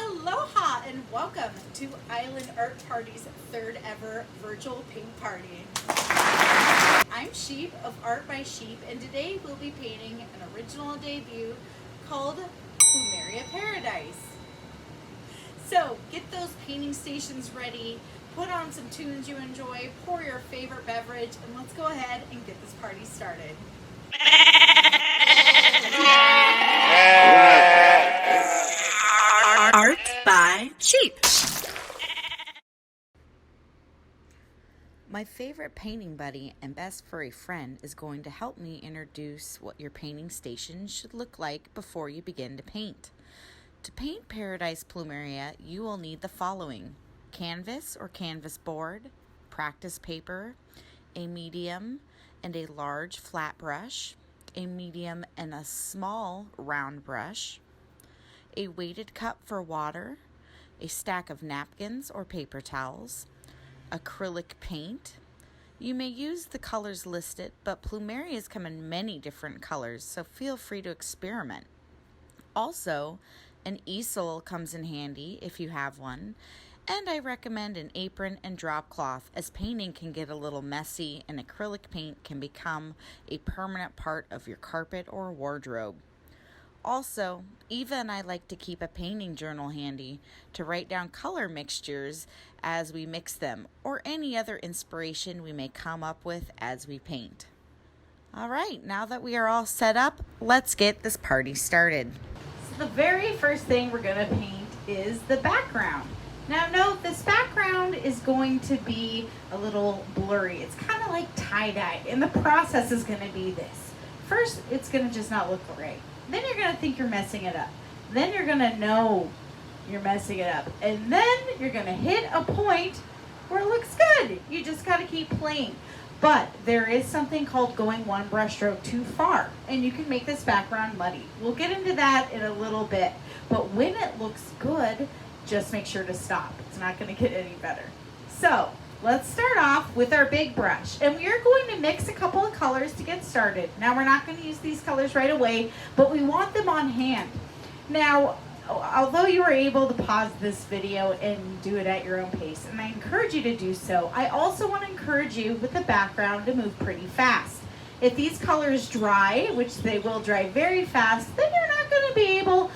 Aloha and welcome to Island Art Party's third ever virtual paint party. I'm Sheep of Art by Sheep, and today we'll be painting an original debut called Plumeria Paradise. So get those painting stations ready, put on some tunes you enjoy, pour your favorite beverage, and let's go ahead and get this party started. Art by Sheep. My favorite painting buddy and best furry friend is going to help me introduce what your painting station should look like before you begin to paint. To paint Paradise Plumeria, you will need the following: canvas or canvas board, practice paper, a medium and a large flat brush, a medium and a small round brush, a weighted cup for water, a stack of napkins or paper towels, acrylic paint. You may use the colors listed, but Plumerias come in many different colors, so feel free to experiment. Also, an easel comes in handy if you have one, and I recommend an apron and drop cloth, as painting can get a little messy and acrylic paint can become a permanent part of your carpet or wardrobe. Also, Eva and I like to keep a painting journal handy to write down color mixtures as we mix them, or any other inspiration we may come up with as we paint. All right, now that we are all set up, let's get this party started. So the very first thing we're going to paint is the background. Now note, this background is going to be a little blurry. It's kind of like tie-dye, and the process is going to be this. First, it's going to just not look right. Then you're going to think you're messing it up. Then you're going to know you're messing it up. And then you're going to hit a point where it looks good. You just got to keep playing. But there is something called going one brush stroke too far, and you can make this background muddy. We'll get into that in a little bit. But when it looks good, just make sure to stop. It's not going to get any better. So let's start off with our big brush, and we are going to mix a couple of colors to get started. Now, we're not going to use these colors right away, but we want them on hand. Now, although you are able to pause this video and do it at your own pace, and I encourage you to do so, I also want to encourage you with the background to move pretty fast. If these colors dry, which they will dry very fast, then you're not going to be able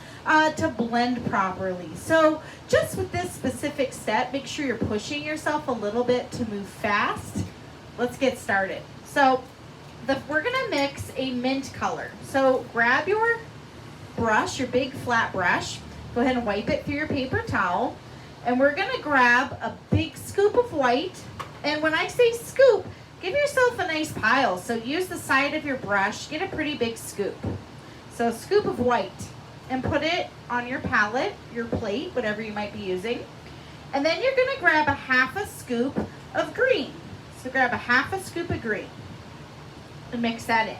to blend properly. So just with this specific step, make sure you're pushing yourself a little bit to move fast. Let's get started. So we're gonna mix a mint color. So grab your brush, your big flat brush, go ahead and wipe it through your paper towel, and we're gonna grab a big scoop of white. And when I say scoop, give yourself a nice pile. So use the side of your brush, get a pretty big scoop. So a scoop of white, and put it on your palette, your plate, whatever you might be using. And then you're gonna grab a half a scoop of green. So grab a half a scoop of green and mix that in.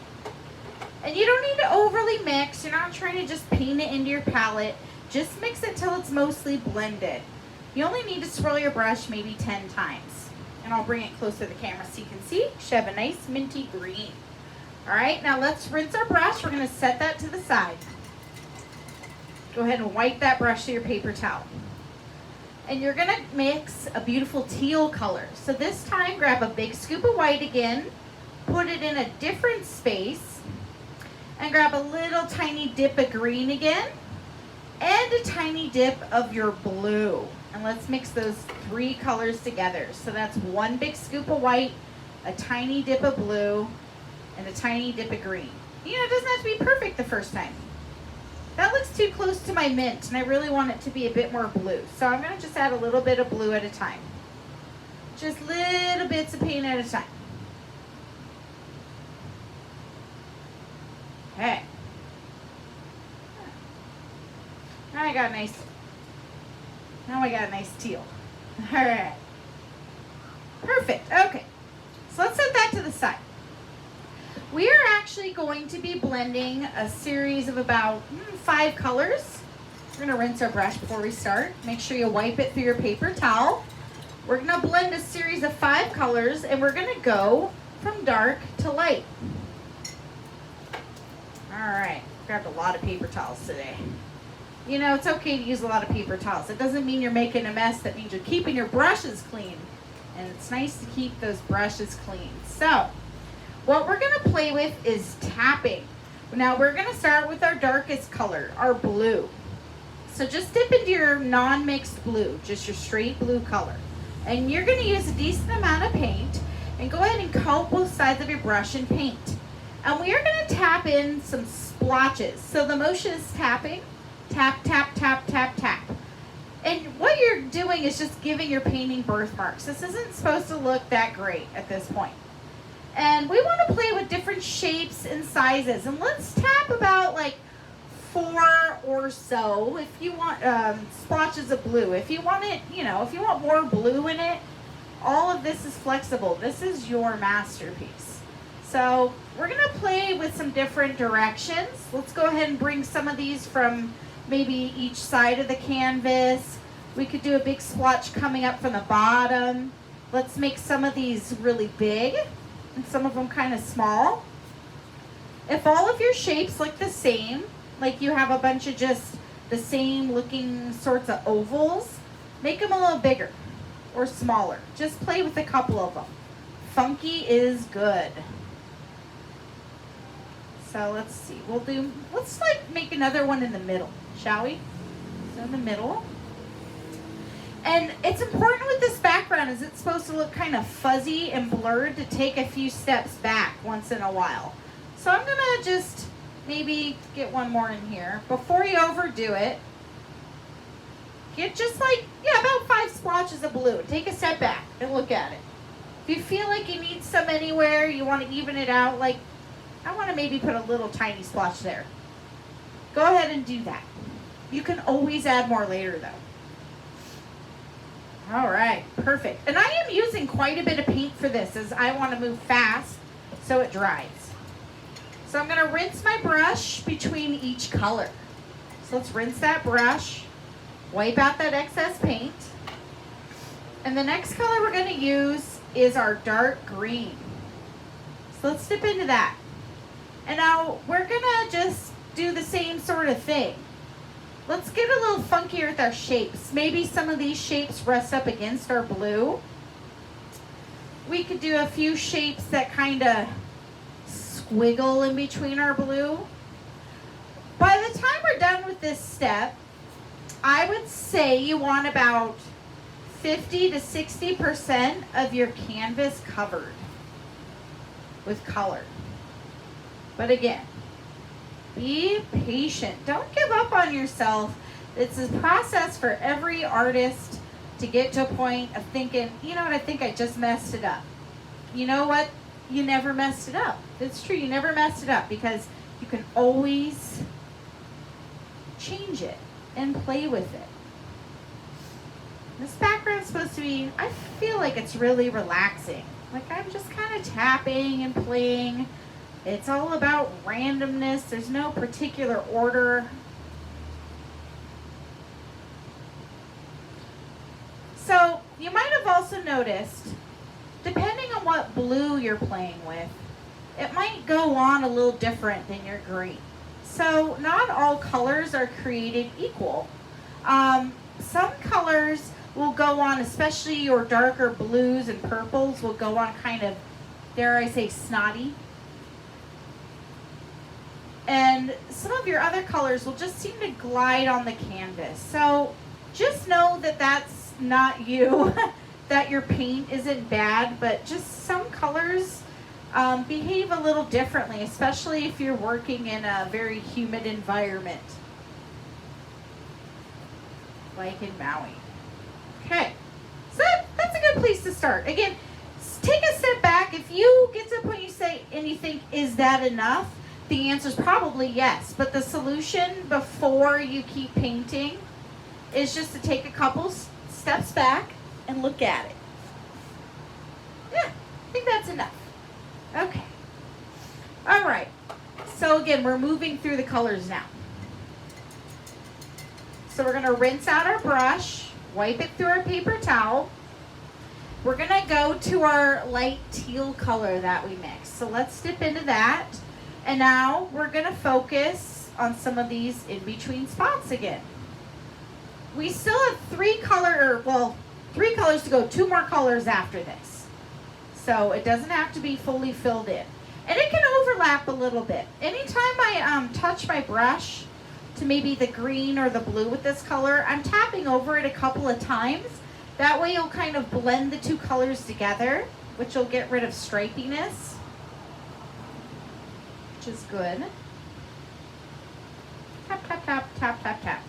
And you don't need to overly mix. You're not trying to just paint it into your palette. Just mix it till it's mostly blended. You only need to swirl your brush maybe 10 times. And I'll bring it closer to the camera so you can see. Should have a nice minty green. All right, now let's rinse our brush. We're gonna set that to the side. Go ahead and wipe that brush to your paper towel. And you're gonna mix a beautiful teal color. So this time, grab a big scoop of white again, put it in a different space, and grab a little tiny dip of green again, and a tiny dip of your blue. And let's mix those three colors together. So that's one big scoop of white, a tiny dip of blue, and a tiny dip of green. You know, it doesn't have to be perfect the first time. That looks too close to my mint, and I really want it to be a bit more blue. So I'm going to just add a little bit of blue at a time. Just little bits of paint at a time. Okay. Now I got a nice teal. All right. Perfect. Okay. So let's set that to the side. We are actually going to be blending a series of about 5 colors. We're going to rinse our brush before we start. Make sure you wipe it through your paper towel. We're going to blend a series of 5 colors, and we're going to go from dark to light. All right, grabbed a lot of paper towels today. You know, it's okay to use a lot of paper towels. It doesn't mean you're making a mess. That means you're keeping your brushes clean. And it's nice to keep those brushes clean. So, what we're going to play with is tapping. Now, we're going to start with our darkest color, our blue. So just dip into your non-mixed blue, just your straight blue color. And you're going to use a decent amount of paint and go ahead and coat both sides of your brush in paint. And we are going to tap in some splotches. So the motion is tapping, tap, tap, tap, tap, tap. And what you're doing is just giving your painting birthmarks. This isn't supposed to look that great at this point. And we want to play with different shapes and sizes. And let's tap about like 4 or so if you want splotches of blue. If you want it, you know, if you want more blue in it, all of this is flexible. This is your masterpiece. So we're going to play with some different directions. Let's go ahead and bring some of these from maybe each side of the canvas. We could do a big splotch coming up from the bottom. Let's make some of these really big and some of them kind of small. If all of your shapes look the same, like you have a bunch of just the same looking sorts of ovals, make them a little bigger or smaller. Just play with a couple of them. Funky is good. So let's see, let's like make another one in the middle, shall we? So in the middle. And it's important with this background is it's supposed to look kind of fuzzy and blurred to take a few steps back once in a while. So I'm gonna just maybe get one more in here. Before you overdo it, get just like, about 5 splotches of blue. Take a step back and look at it. If you feel like you need some anywhere, you want to even it out, like I want to maybe put a little tiny splotch there. Go ahead and do that. You can always add more later though. All right, perfect. And I am using quite a bit of paint for this as I want to move fast so it dries. So I'm going to rinse my brush between each color. So let's rinse that brush, wipe out that excess paint. And the next color we're going to use is our dark green. So let's dip into that. And now we're going to just do the same sort of thing. Let's get a little funkier with our shapes. Maybe some of these shapes rest up against our blue. We could do a few shapes that kind of squiggle in between our blue. By the time we're done with this step, I would say you want about 50 to 60% of your canvas covered with color. But again, be patient. Don't give up on yourself. It's a process for every artist to get to a point of thinking, you know what, I think I just messed it up. You know what? You never messed it up. It's true, you never messed it up because you can always change it and play with it. This background's supposed to be, I feel like it's really relaxing. Like I'm just kind of tapping and playing. It's all about randomness. There's no particular order. So you might have also noticed, depending on what blue you're playing with, it might go on a little different than your green. So not all colors are created equal. Some colors will go on, especially your darker blues and purples will go on kind of, dare I say, snotty. And some of your other colors will just seem to glide on the canvas. So just know that that's not you, that your paint isn't bad, but just some colors behave a little differently, especially if you're working in a very humid environment, like in Maui. Okay, so that's a good place to start. Again, take a step back. If you get to a point you say, and you think, is that enough? The answer is probably yes, but the solution before you keep painting is just to take a couple steps back and look at it. Yeah, I think that's enough. Okay. All right. So again, we're moving through the colors now. So we're going to rinse out our brush, wipe it through our paper towel. We're going to go to our light teal color that we mixed. So let's dip into that. And now we're going to focus on some of these in-between spots again. we still have three colors to go, 2 more colors after this. So it doesn't have to be fully filled in. And it can overlap a little bit. Anytime I touch my brush to maybe the green or the blue with this color, I'm tapping over it a couple of times. That way you'll kind of blend the 2 colors together, which will get rid of stripiness, which is good. Tap, tap, tap, tap, tap, tap.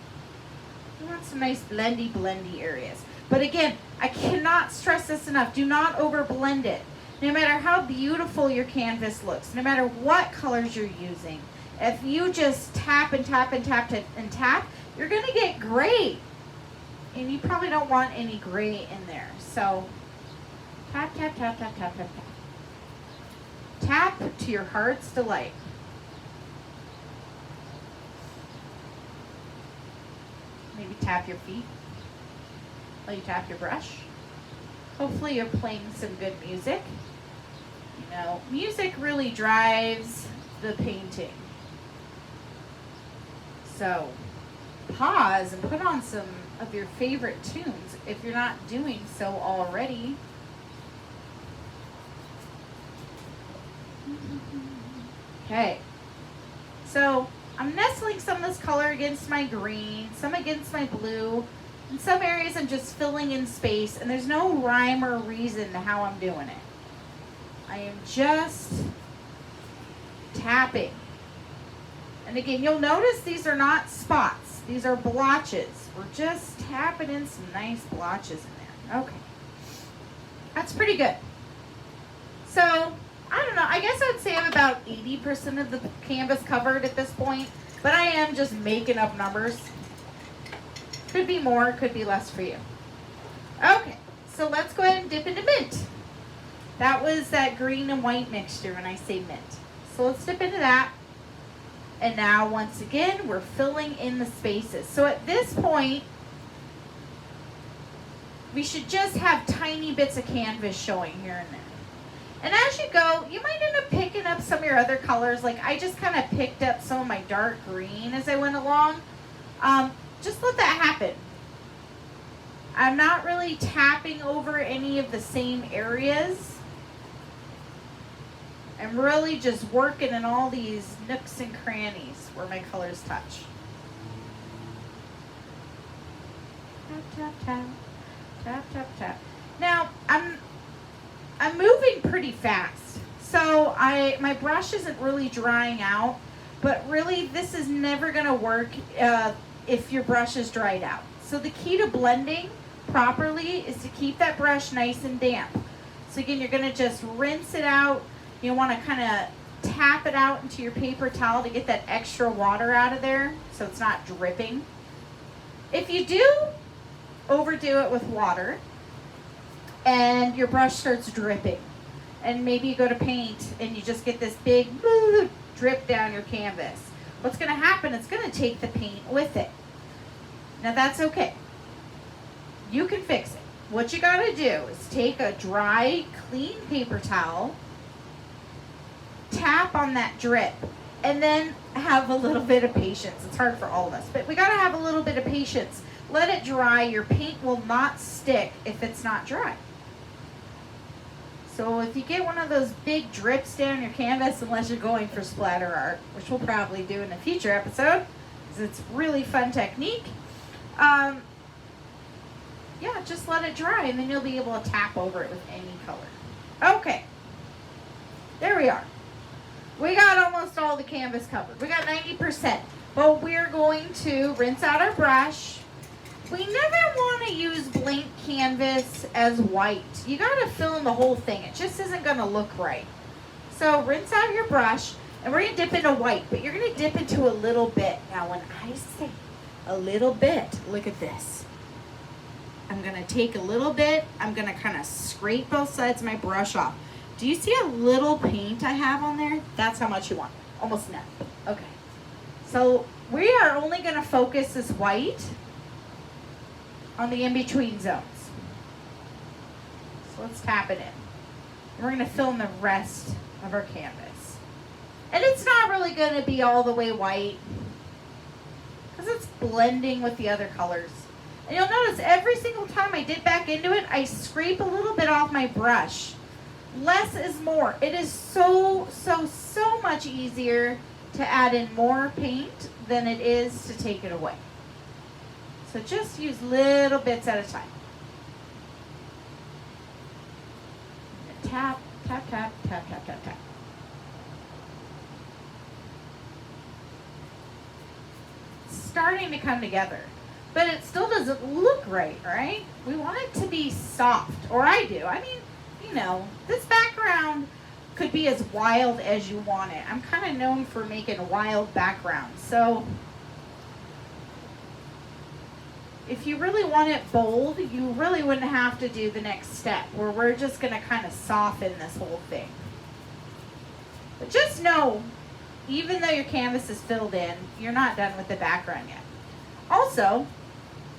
You want some nice blendy areas. But again, I cannot stress this enough. Do not over blend it. No matter how beautiful your canvas looks, no matter what colors you're using, if you just tap and tap and tap and tap, you're going to get gray. And you probably don't want any gray in there. So tap, tap, tap, tap, tap, tap, tap. Tap to your heart's delight. Maybe tap your feet while you tap your brush. Hopefully you're playing some good music. You know, music really drives the painting. So pause and put on some of your favorite tunes if you're not doing so already. Okay, so I'm nestling some of this color against my green, some against my blue. In some areas I'm just filling in space, and there's no rhyme or reason to how I'm doing it. I am just tapping. And again, you'll notice these are not spots. These are blotches. We're just tapping in some nice blotches in there. Okay. That's pretty good. So, I don't know. I guess I'd say I'm about 80% of the canvas covered at this point. But I am just making up numbers. Could be more, could be less for you. Okay. So let's go ahead and dip into mint. That was that green and white mixture when I say mint. So let's dip into that. And now, once again, we're filling in the spaces. So at this point, we should just have tiny bits of canvas showing here and there. And as you go, you might end up picking up some of your other colors. Like I just kind of picked up some of my dark green as I went along. Just let that happen. I'm not really tapping over any of the same areas. I'm really just working in all these nooks and crannies where my colors touch. Tap, tap, tap, tap, tap, tap. Now, I'm moving pretty fast. So my brush isn't really drying out, but really this is never gonna work if your brush is dried out. So the key to blending properly is to keep that brush nice and damp. So again, you're gonna just rinse it out. You want to kind of tap it out into your paper towel to get that extra water out of there so it's not dripping. If you do overdo it with water and your brush starts dripping, and maybe you go to paint and you just get this big drip down your canvas, what's going to happen, it's going to take the paint with it. Now that's okay. You can fix it. What you got to do is take a dry, clean paper towel, tap on that drip, and then have a little bit of patience. It's hard for all of us, but we got to have a little bit of patience. Let it dry. Your paint will not stick if it's not dry. So if you get one of those big drips down your canvas, unless you're going for splatter art, which we'll probably do in a future episode, because it's a really fun technique, yeah, just let it dry, and then you'll be able to tap over it with any color. Okay, there we are. We got almost all the canvas covered. We got 90%. But we're going to rinse out our brush. We never want to use blank canvas as white. You got to fill in the whole thing. It just isn't going to look right. So rinse out your brush, and we're going to dip into white. But you're going to dip into a little bit. Now when I say a little bit, look at this. I'm going to take a little bit. I'm going to kind of scrape both sides of my brush off. Do you see a little paint I have on there? That's how much you want. Almost nothing. Okay. So we are only going to focus this white on the in-between zones. So let's tap it in. And we're going to fill in the rest of our canvas. And it's not really going to be all the way white because it's blending with the other colors. And you'll notice every single time I dip back into it, I scrape a little bit off my brush. Less is more. It is so much easier to add in more paint than it is to take it away. So just use little bits at a time. Tap, tap, tap, tap, tap, tap, tap. It's starting to come together, but it still doesn't look right, right? We want it to be soft, or I do. I mean, you know, this background could be as wild as you want it. I'm kind of known for making wild backgrounds. So if you really want it bold, you really wouldn't have to do the next step where we're just going to kind of soften this whole thing. But just know, even though your canvas is filled in, you're not done with the background yet. Also,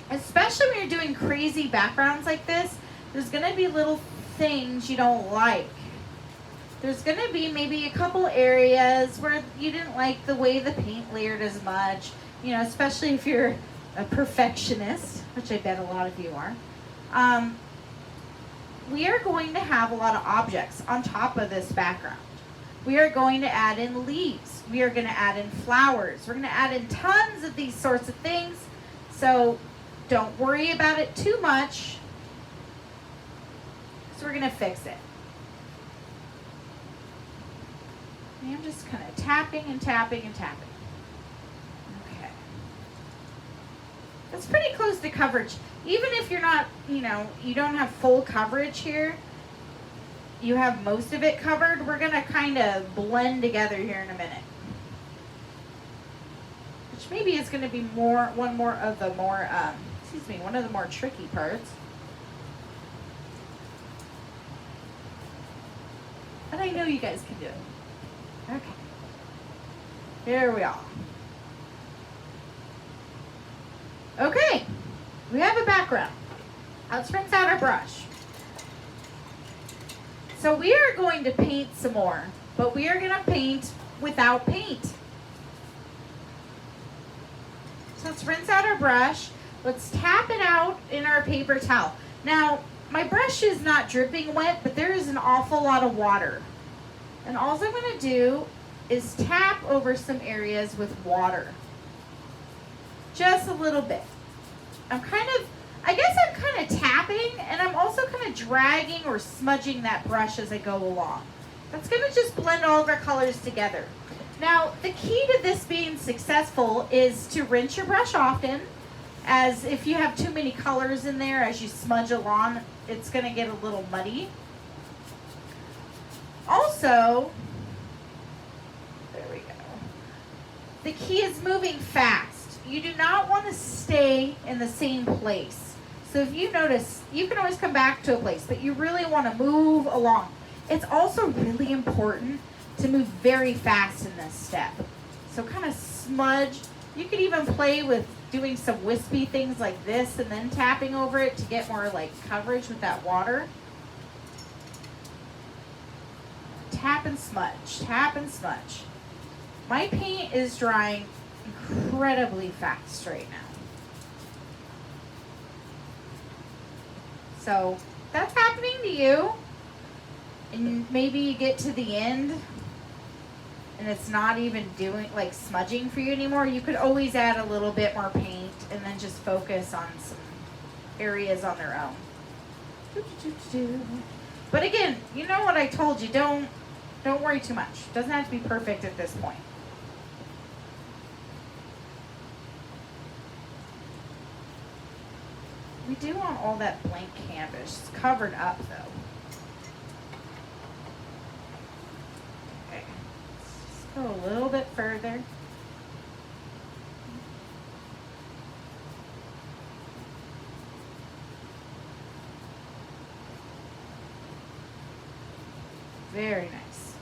especially when you're doing crazy backgrounds like this, there's going to be little things you don't like. There's going to be maybe a couple areas where you didn't like the way the paint layered as much, you know, especially if you're a perfectionist, which I bet a lot of you are. We are going to have a lot of objects on top of this background. We are going to add in leaves. We are going to add in flowers. We're going to add in tons of these sorts of things. So don't worry about it too much. So we're going to fix it. And I'm just kind of tapping and tapping and tapping. Okay. That's pretty close to coverage. Even if you're not, you know, you don't have full coverage here, you have most of it covered, we're going to kind of blend together here in a minute. Which maybe is going to be one of the more tricky parts. And I know you guys can do it. Okay. Here we are. Okay. We have a background. Let's rinse out our brush. So we are going to paint some more, but we are going to paint without paint. So let's rinse out our brush. Let's tap it out in our paper towel. Now, my brush is not dripping wet, but there is an awful lot of water. And all I'm going to do is tap over some areas with water. Just a little bit. I guess I'm kind of tapping, and I'm also kind of dragging or smudging that brush as I go along. That's going to just blend all of our colors together. Now, the key to this being successful is to rinse your brush often, as if you have too many colors in there as you smudge along, it's going to get a little muddy. Also, there we go. The key is moving fast. You do not want to stay in the same place. So if you notice, you can always come back to a place, but you really want to move along. It's also really important to move very fast in this step. So kind of smudge. You could even play with doing some wispy things like this and then tapping over it to get more like coverage with that water. Tap and smudge, tap and smudge. My paint is drying incredibly fast right now. So that's happening to you. And maybe you get to the end and it's not even doing like smudging for you anymore. You could always add a little bit more paint and then just focus on some areas on their own. But again, you know what I told you, don't worry too much. It doesn't have to be perfect at this point. We do want all that blank canvas covered up though. Okay, let's just go a little bit further. Very nice.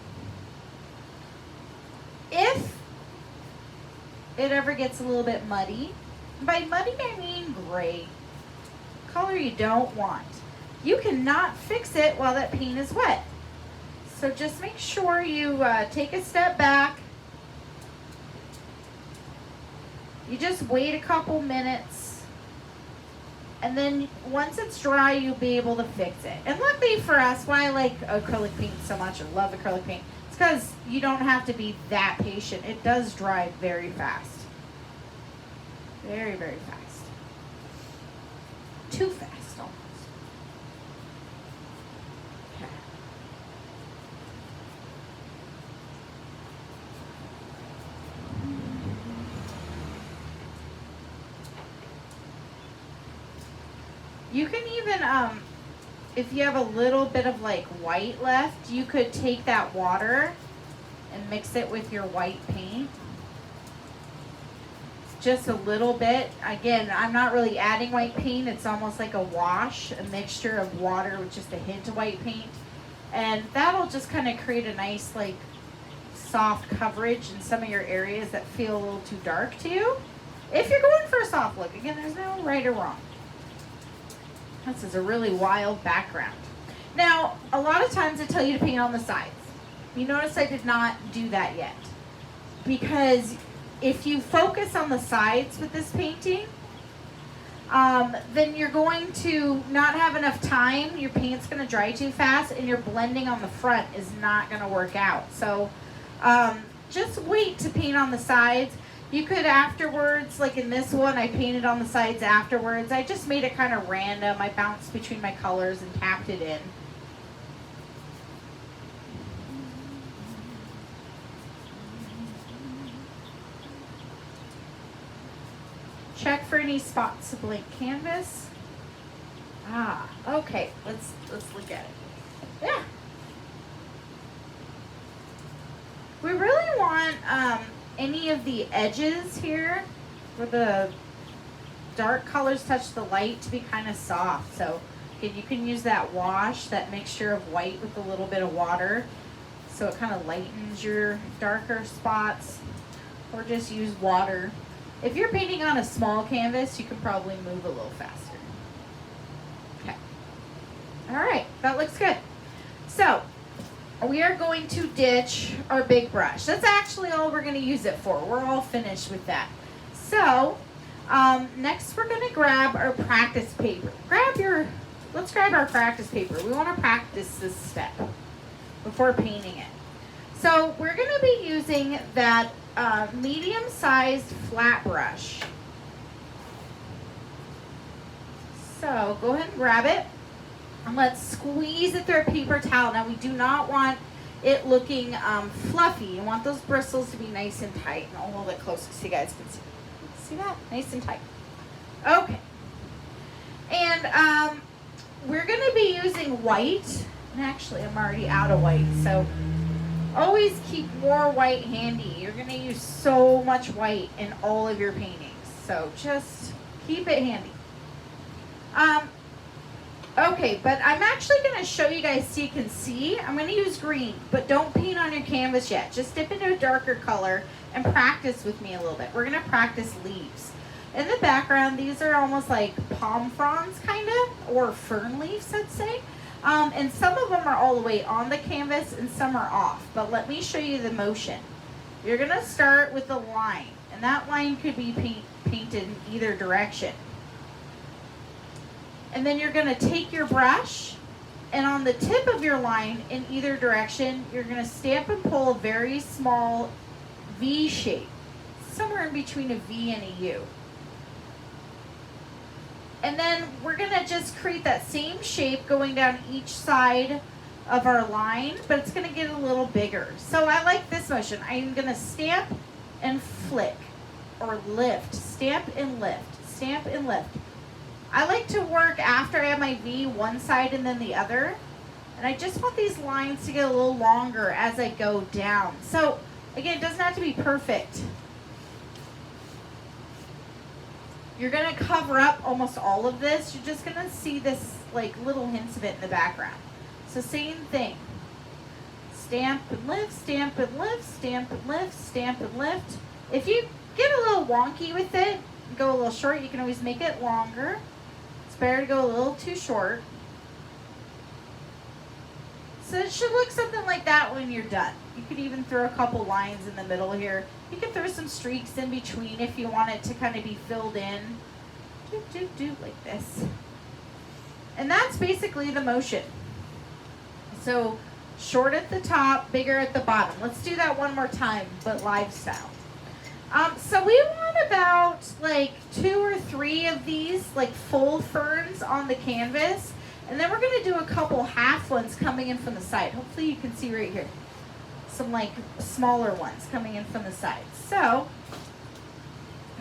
If it ever gets a little bit muddy, by muddy I mean gray, color you don't want, you cannot fix it while that paint is wet. So just make sure you take a step back. You just wait a couple minutes And then once it's dry, you'll be able to fix it. And luckily for us, why I like acrylic paint so much, or love acrylic paint, it's because you don't have to be that patient. It does dry very fast. Very, very fast. Too fast, almost. Okay. You can even, if you have a little bit of like white left, you could take that water and mix it with your white paint. Just a little bit. Again, I'm not really adding white paint. It's almost like a wash, a mixture of water with just a hint of white paint. And that'll just kind of create a nice like soft coverage in some of your areas that feel a little too dark to you. If you're going for a soft look, again, there's no right or wrong. This is a really wild background. Now, a lot of times I tell you to paint on the sides. You notice I did not do that yet. Because if you focus on the sides with this painting, then you're going to not have enough time. Your paint's going to dry too fast, and your blending on the front is not going to work out. So just wait to paint on the sides. You could afterwards, like in this one, I painted on the sides afterwards. I just made it kind of random. I bounced between my colors and tapped it in. Check for any spots of blank canvas. Ah, okay. Let's look at it. Yeah. We really want any of the edges here where the dark colors touch the light to be kind of soft. So again, you can use that wash, that mixture of white with a little bit of water, so it kind of lightens your darker spots, or just use water. If you're painting on a small canvas, you can probably move a little faster. Okay. All right, that looks good. So we are going to ditch our big brush. That's actually all we're going to use it for. We're all finished with that. So next we're going to grab our practice paper. Let's grab our practice paper. We want to practice this step before painting it. So we're going to be using that medium-sized flat brush. So go ahead and grab it. And let's squeeze it through a paper towel. Now we do not want it looking fluffy. You want those bristles to be nice and tight. And a little bit closer so you guys can see. See that? Nice and tight. Okay. And we're going to be using white. And actually, I'm already out of white. So always keep more white handy. You're going to use so much white in all of your paintings. So just keep it handy. Okay, but I'm actually going to show you guys so you can see. I'm going to use green, but don't paint on your canvas yet. Just dip into a darker color and practice with me a little bit. We're going to practice leaves. In the background, these are almost like palm fronds, kind of, or fern leaves, let's say. And some of them are all the way on the canvas and some are off. But let me show you the motion. You're going to start with a line, and that line could be painted in either direction. And then you're going to take your brush, and on the tip of your line in either direction, you're going to stamp and pull a very small V shape, somewhere in between a V and a U. And then we're going to just create that same shape going down each side of our line, but it's going to get a little bigger. So I like this motion. I'm going to stamp and flick, or lift, stamp and lift, stamp and lift. I like to work after I have my V one side and then the other. And I just want these lines to get a little longer as I go down. So again, it doesn't have to be perfect. You're going to cover up almost all of this. You're just going to see this like little hints of it in the background. So same thing. Stamp and lift, stamp and lift, stamp and lift, stamp and lift. If you get a little wonky with it, go a little short, you can always make it longer. It's better to go a little too short. So it should look something like that when you're done. You could even throw a couple lines in the middle here. You could throw some streaks in between if you want it to kind of be filled in. Do like this. And that's basically the motion. So short at the top, bigger at the bottom. Let's do that one more time, but live style. So we want about like 2 or 3 of these like full ferns on the canvas. And then we're going to do a couple half ones coming in from the side. Hopefully you can see right here. Some like smaller ones coming in from the side. So,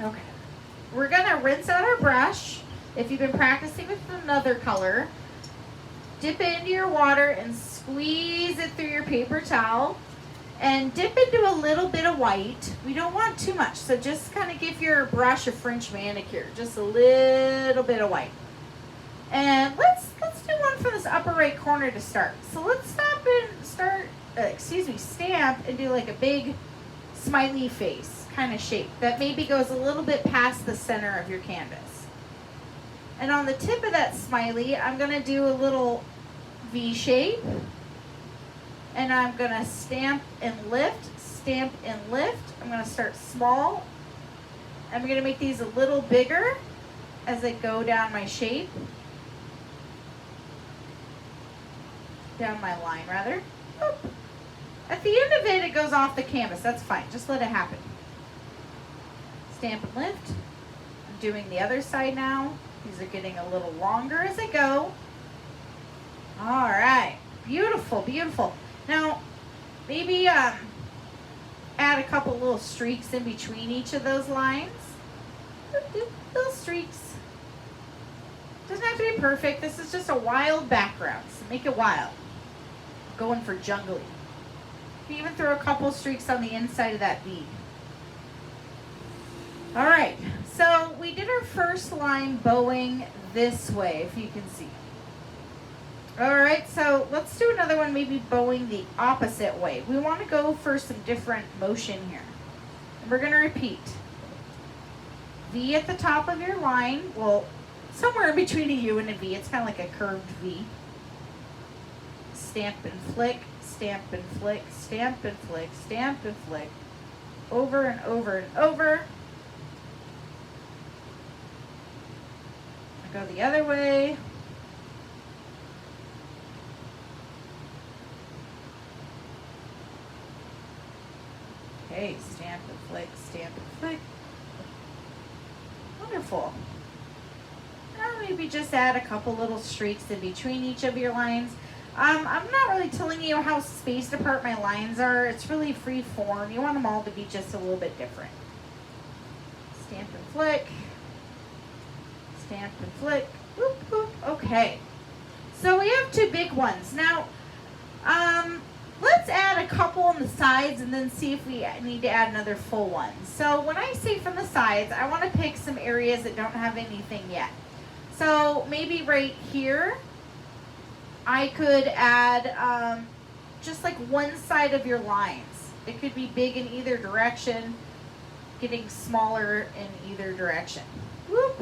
okay. We're going to rinse out our brush. If you've been practicing with another color, dip it into your water and squeeze it through your paper towel. And dip into a little bit of white. We don't want too much, so just kind of give your brush a French manicure. Just a little bit of white. And let's do one for this upper right corner to start. So let's stamp and do like a big smiley face kind of shape that maybe goes a little bit past the center of your canvas. And on the tip of that smiley, I'm going to do a little V shape. And I'm going to stamp and lift, stamp and lift. I'm going to start small. I'm going to make these a little bigger as I go down my shape. Down my line, rather. Oop. At the end of it, it goes off the canvas. That's fine. Just let it happen. Stamp and lift. I'm doing the other side now. These are getting a little longer as I go. All right. Beautiful, beautiful. Now, maybe add a couple little streaks in between each of those lines. Little streaks. Doesn't have to be perfect. This is just a wild background, so make it wild. Going for jungly. You can even throw a couple streaks on the inside of that bead. All right, so we did our first line bowing this way, if you can see. All right, so let's do another one, maybe bowing the opposite way. We want to go for some different motion here. And we're going to repeat. V at the top of your line. Well, somewhere in between a U and a V. It's kind of like a curved V. Stamp and flick, stamp and flick, stamp and flick, stamp and flick. Over and over and over. I go the other way. Okay, stamp and flick, stamp and flick. Wonderful. Now maybe just add a couple little streaks in between each of your lines. I'm not really telling you how spaced apart my lines are. It's really free form. You want them all to be just a little bit different. Stamp and flick. Stamp and flick. Whoop, whoop. Okay. So we have 2 big ones. Now, let's add a couple on the sides and then see if we need to add another full one. So when I say from the sides, I want to pick some areas that don't have anything yet. So maybe right here, I could add just like one side of your lines. It could be big in either direction, getting smaller in either direction. Whoop.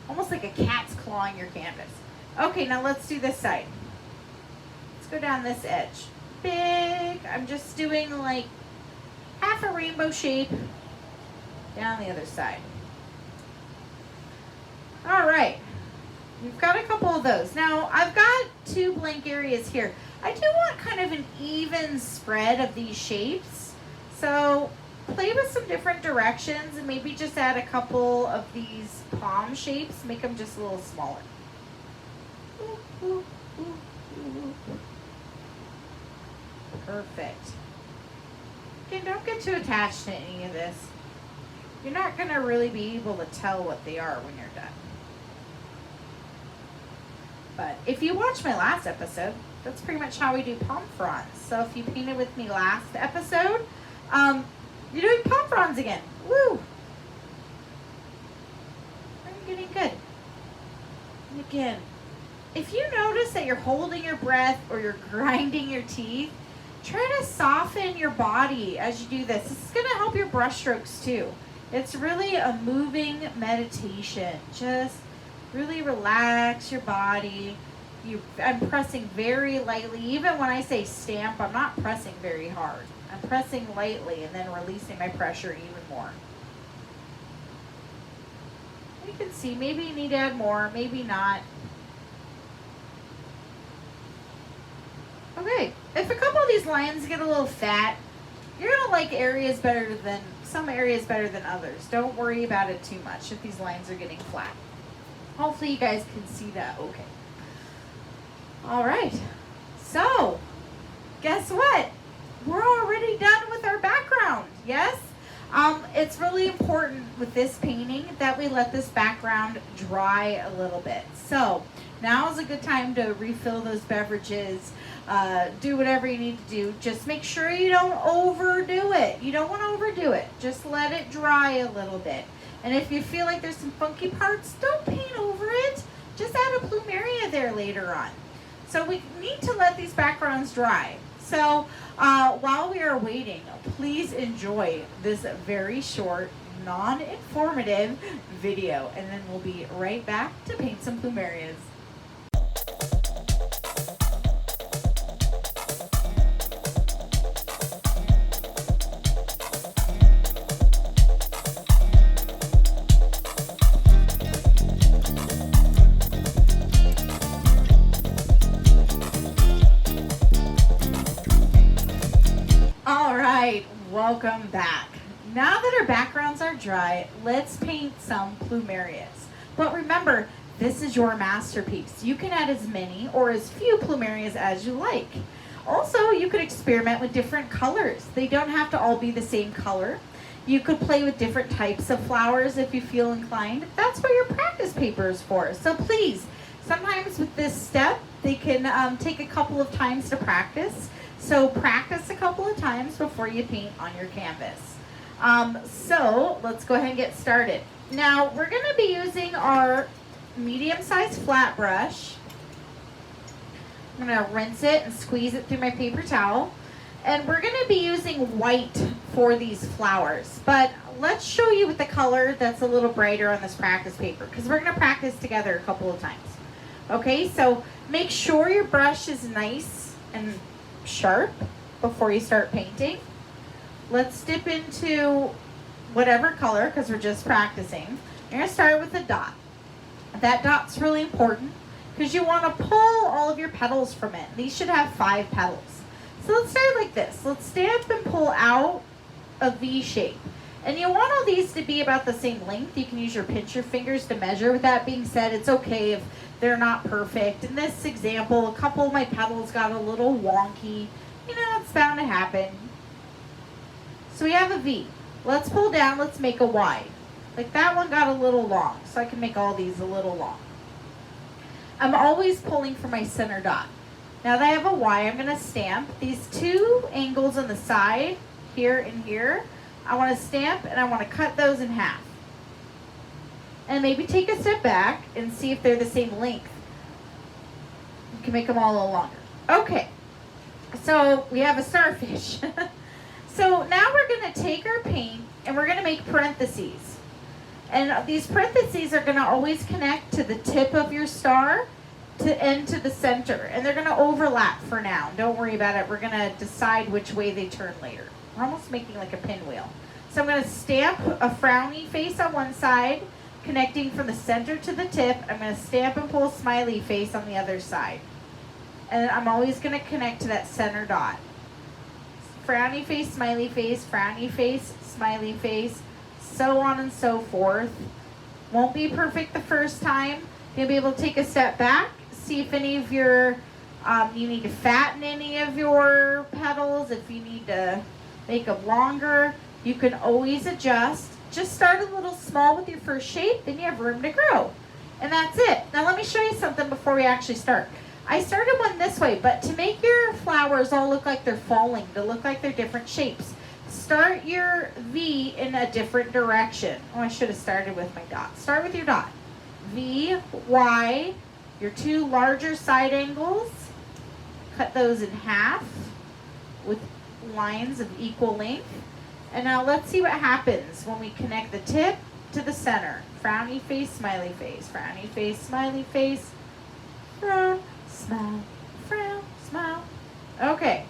Almost like a cat's clawing your canvas. Okay, now let's do this side. Let's go down this edge. Big. I'm just doing like half a rainbow shape down the other side. All right. We've got a couple of those. Now, I've got 2 blank areas here. I do want kind of an even spread of these shapes. So play with some different directions and maybe just add a couple of these palm shapes. Make them just a little smaller. Ooh, ooh, ooh, ooh. Perfect. Again, don't get too attached to any of this. You're not going to really be able to tell what they are when you're done. But if you watch my last episode, that's pretty much how we do palm fronds. So if you painted with me last episode, you're doing palm fronds again. Woo! I'm getting good. And again, if you notice that you're holding your breath or you're grinding your teeth, try to soften your body as you do this. This is going to help your brush strokes too. It's really a moving meditation. Just really relax your body. I'm pressing very lightly. Even when I say stamp, I'm not pressing very hard. I'm pressing lightly and then releasing my pressure even more. You can see, maybe you need to add more, maybe not. Okay, if a couple of these lines get a little fat, you're gonna like some areas better than others. Don't worry about it too much if these lines are getting flat. Hopefully you guys can see that okay. All right, so guess what? We're already done with our background, yes? It's really important with this painting that we let this background dry a little bit. So now is a good time to refill those beverages, do whatever you need to do. Just make sure you don't overdo it. You don't want to overdo it. Just let it dry a little bit. And if you feel like there's some funky parts, don't paint over it. Just add a Plumeria there later on. So we need to let these backgrounds dry. So while we are waiting, please enjoy this very short, non-informative video, and then we'll be right back to paint some Plumerias. Welcome back. Now that our backgrounds are dry, let's paint some Plumerias. But remember, this is your masterpiece. You can add as many or as few Plumerias as you like. Also, you could experiment with different colors. They don't have to all be the same color. You could play with different types of flowers if you feel inclined. That's what your practice paper is for. So please, sometimes with this step, they can take a couple of times to practice. So practice a couple of times before you paint on your canvas. So let's go ahead and get started. Now we're going to be using our medium-sized flat brush. I'm going to rinse it and squeeze it through my paper towel. And we're going to be using white for these flowers. But let's show you with the color that's a little brighter on this practice paper, because we're going to practice together a couple of times. Okay, so make sure your brush is nice and sharp before you start painting. Let's dip into whatever color because we're just practicing. You're going to start with a dot. That dot's really important because you want to pull all of your petals from it. These should have 5 petals. So let's start like this. Let's stamp and pull out a V shape. And you want all these to be about the same length. You can use your pincher fingers to measure. With that being said, it's okay if they're not perfect. In this example, a couple of my petals got a little wonky. You know, it's bound to happen. So we have a V. Let's pull down, let's make a Y. Like that one got a little long, so I can make all these a little long. I'm always pulling for my center dot. Now that I have a Y, I'm gonna stamp these 2 angles on the side, here and here. I wanna stamp and I wanna cut those in half. And maybe take a step back and see if they're the same length. You can make them all a little longer. Okay, so we have a starfish. So now we're going to take our paint and we're going to make parentheses. And these parentheses are going to always connect to the tip of your star and to the center. And they're going to overlap for now. Don't worry about it. We're going to decide which way they turn later. We're almost making like a pinwheel. So I'm going to stamp a frowny face on one side, connecting from the center to the tip. I'm going to stamp and pull a smiley face on the other side. And I'm always going to connect to that center dot. Frowny face, smiley face, frowny face, smiley face, so on and so forth. Won't be perfect the first time. You'll be able to take a step back, see if any of your, you need to fatten any of your petals, if you need to make them longer. You can always adjust. Just start a little small with your first shape, then you have room to grow. And that's it. Now let me show you something before we actually start. I started one this way, but to make your flowers all look like they're falling, to look like they're different shapes, start your V in a different direction. Oh, I should have started with my dot. Start with your dot. V, Y, your 2 larger side angles. Cut those in half with lines of equal length. And now let's see what happens when we connect the tip to the center. Frowny face, smiley face, frowny face, smiley face, frown, smile, frown, smile. Okay.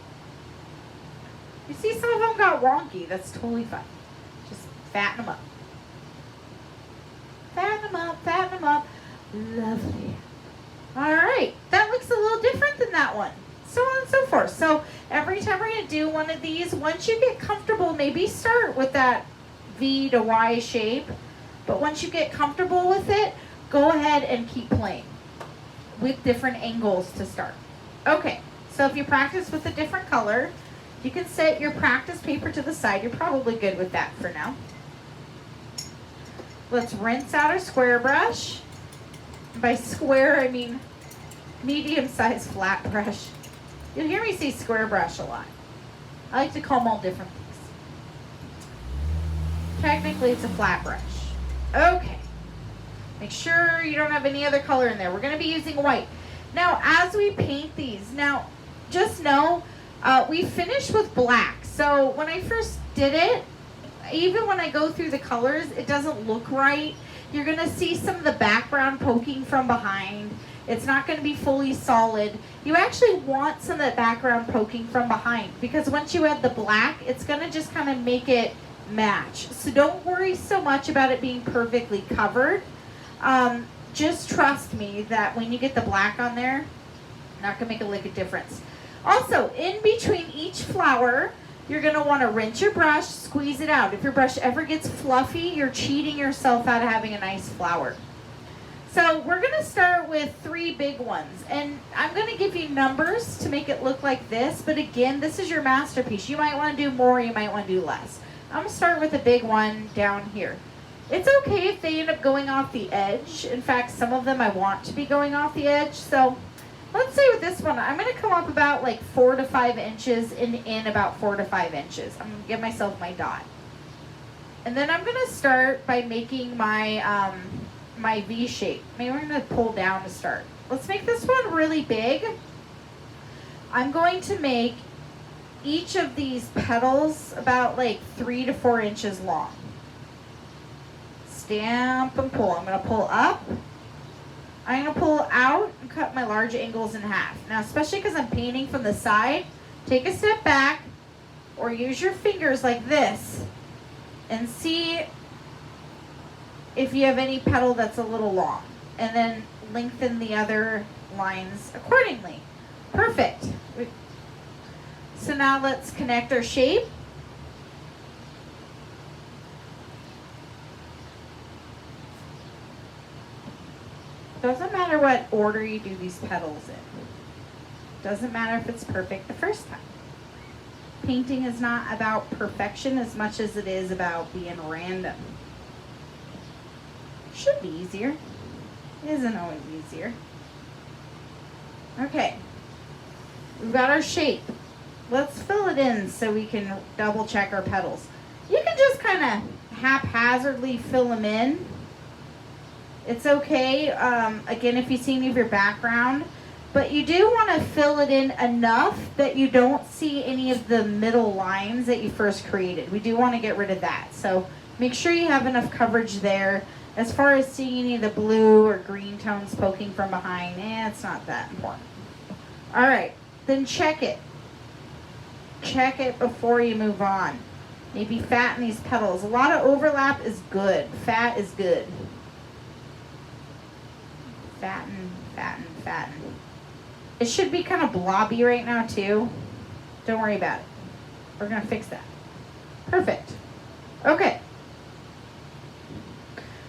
You see some of them got wonky. That's totally fine. Just fatten them up. Fatten them up, fatten them up. Lovely. All right, that looks a little different than that one. So on and so forth. So every time we're going to do one of these, once you get comfortable, maybe start with that V to Y shape. But once you get comfortable with it, go ahead and keep playing with different angles to start. Okay, so if you practice with a different color, you can set your practice paper to the side. You're probably good with that for now. Let's rinse out our square brush. By square, I mean medium-sized flat brush. You'll hear me say square brush a lot. I like to call them all different things. Technically, it's a flat brush. Okay. Make sure you don't have any other color in there. We're going to be using white. Now, as we paint these, now, just know, we finished with black. So when I first did it, even when I go through the colors, it doesn't look right. You're going to see some of the background poking from behind. It's not going to be fully solid. You actually want some of that background poking from behind because once you add the black, it's going to just kind of make it match. So don't worry so much about it being perfectly covered. Just trust me that when you get the black on there, not going to make a lick of difference. Also, in between each flower, you're going to want to rinse your brush, squeeze it out. If your brush ever gets fluffy, you're cheating yourself out of having a nice flower. So we're going to start with 3 big ones. And I'm going to give you numbers to make it look like this. But again, this is your masterpiece. You might want to do more, you might want to do less. I'm going to start with a big one down here. It's okay if they end up going off the edge. In fact, some of them I want to be going off the edge. So let's say with this one, I'm going to come up about like 4 to 5 inches and in about 4 to 5 inches. I'm going to give myself my dot. And then I'm going to start by making my my V shape. Maybe we're going to pull down to start. Let's make this one really big. I'm going to make each of these petals about like 3 to 4 inches long. Stamp and pull. I'm going to pull up. I'm going to pull out and cut my large angles in half. Now, especially because I'm painting from the side, take a step back or use your fingers like this and see if you have any petal that's a little long. And then lengthen the other lines accordingly. Perfect. So now let's connect our shape. Doesn't matter what order you do these petals in. Doesn't matter if it's perfect the first time. Painting is not about perfection as much as it is about being random. Should be easier. It isn't always easier. Okay. We've got our shape. Let's fill it in so we can double check our petals. You can just kind of haphazardly fill them in. It's okay, again, if you see any of your background, but you do want to fill it in enough that you don't see any of the middle lines that you first created. We do want to get rid of that. So make sure you have enough coverage there. As far as seeing any of the blue or green tones poking from behind, it's not that important. All right, then check it. Check it before you move on. Maybe fatten these petals. A lot of overlap is good. Fat is good. Fatten, fatten, fatten. It should be kind of blobby right now too. Don't worry about it. We're going to fix that. Perfect. Okay.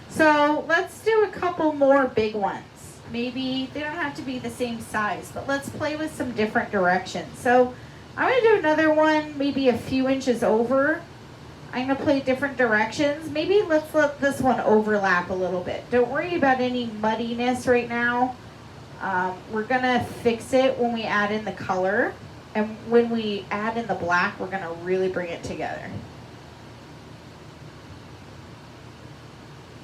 So let's do a couple more big ones. Maybe they don't have to be the same size, but let's play with some different directions. So I'm going to do another one maybe a few inches over. I'm going to play different directions. Maybe let's let this one overlap a little bit. Don't worry about any muddiness right now. We're going to fix it when we add in the color. And when we add in the black, we're going to really bring it together.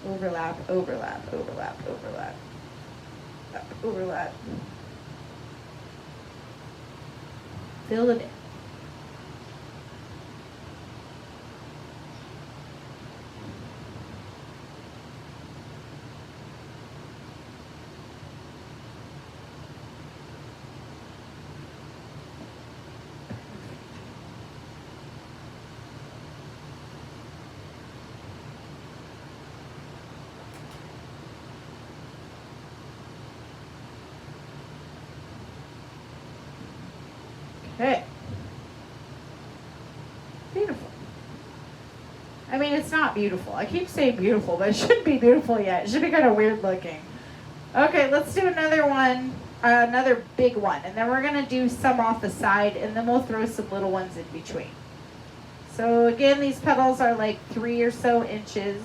Overlap, overlap, overlap, overlap. Overlap. Fill it in. Okay. Beautiful. I mean, it's not beautiful. I keep saying beautiful, but it shouldn't be beautiful yet. It should be kind of weird looking. Okay, let's do another one, another big one. And then we're going to do some off the side, and then we'll throw some little ones in between. So again, these petals are like 3 or so inches.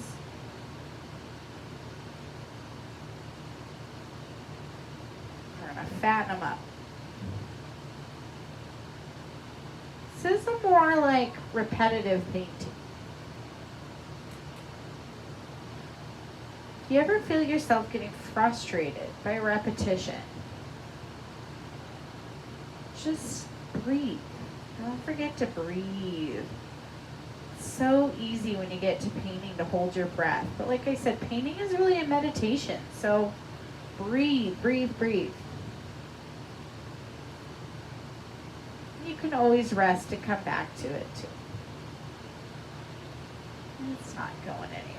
We're going to fatten them up. This is a more like repetitive painting. Do you ever feel yourself getting frustrated by repetition? Just breathe. Don't forget to breathe. It's so easy when you get to painting to hold your breath. But like I said, painting is really a meditation. So breathe, breathe, breathe. You can always rest and come back to it too. It's not going anywhere.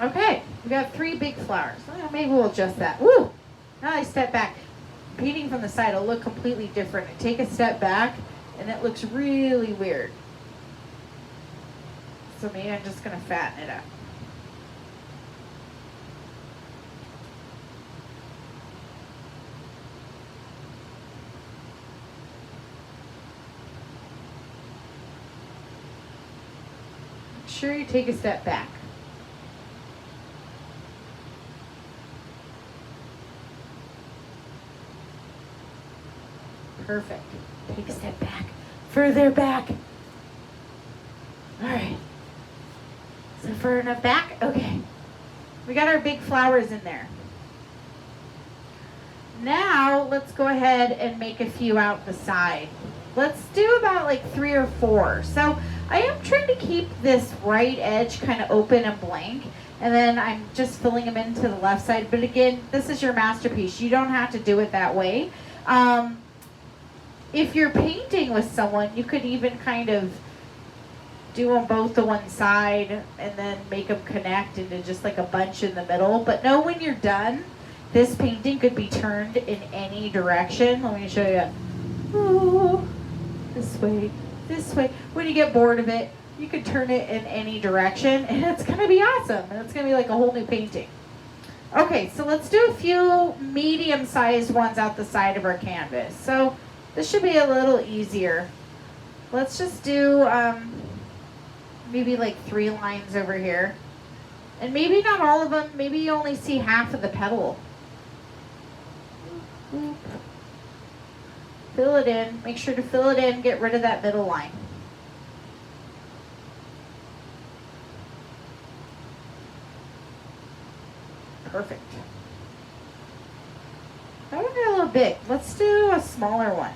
Okay, we got 3 big flowers. Well, maybe we'll adjust that. Woo! Now I step back. Painting from the side will look completely different. I take a step back and it looks really weird. So maybe I'm just going to fatten it up. Make sure you take a step back. Perfect. Take a step back. Further back. All right. So far enough back? Okay. We got our big flowers in there. Now, let's go ahead and make a few out the side. Let's do about like 3 or 4. So I am trying to keep this right edge kind of open and blank. And then I'm just filling them into the left side. But again, this is your masterpiece. You don't have to do it that way. If you're painting with someone, you could even kind of do them both to one side and then make them connect into just like a bunch in the middle. But know when you're done, this painting could be turned in any direction. Let me show you. Ooh, this way, this way. When you get bored of it, you could turn it in any direction and it's going to be awesome. And it's going to be like a whole new painting. Okay, so let's do a few medium-sized ones out the side of our canvas. So this should be a little easier. Let's just do maybe like 3 lines over here. And maybe not all of them. Maybe you only see half of the petal. Fill it in. Make sure to fill it in. Get rid of that middle line. Perfect. That one got a little big. Let's do a smaller one.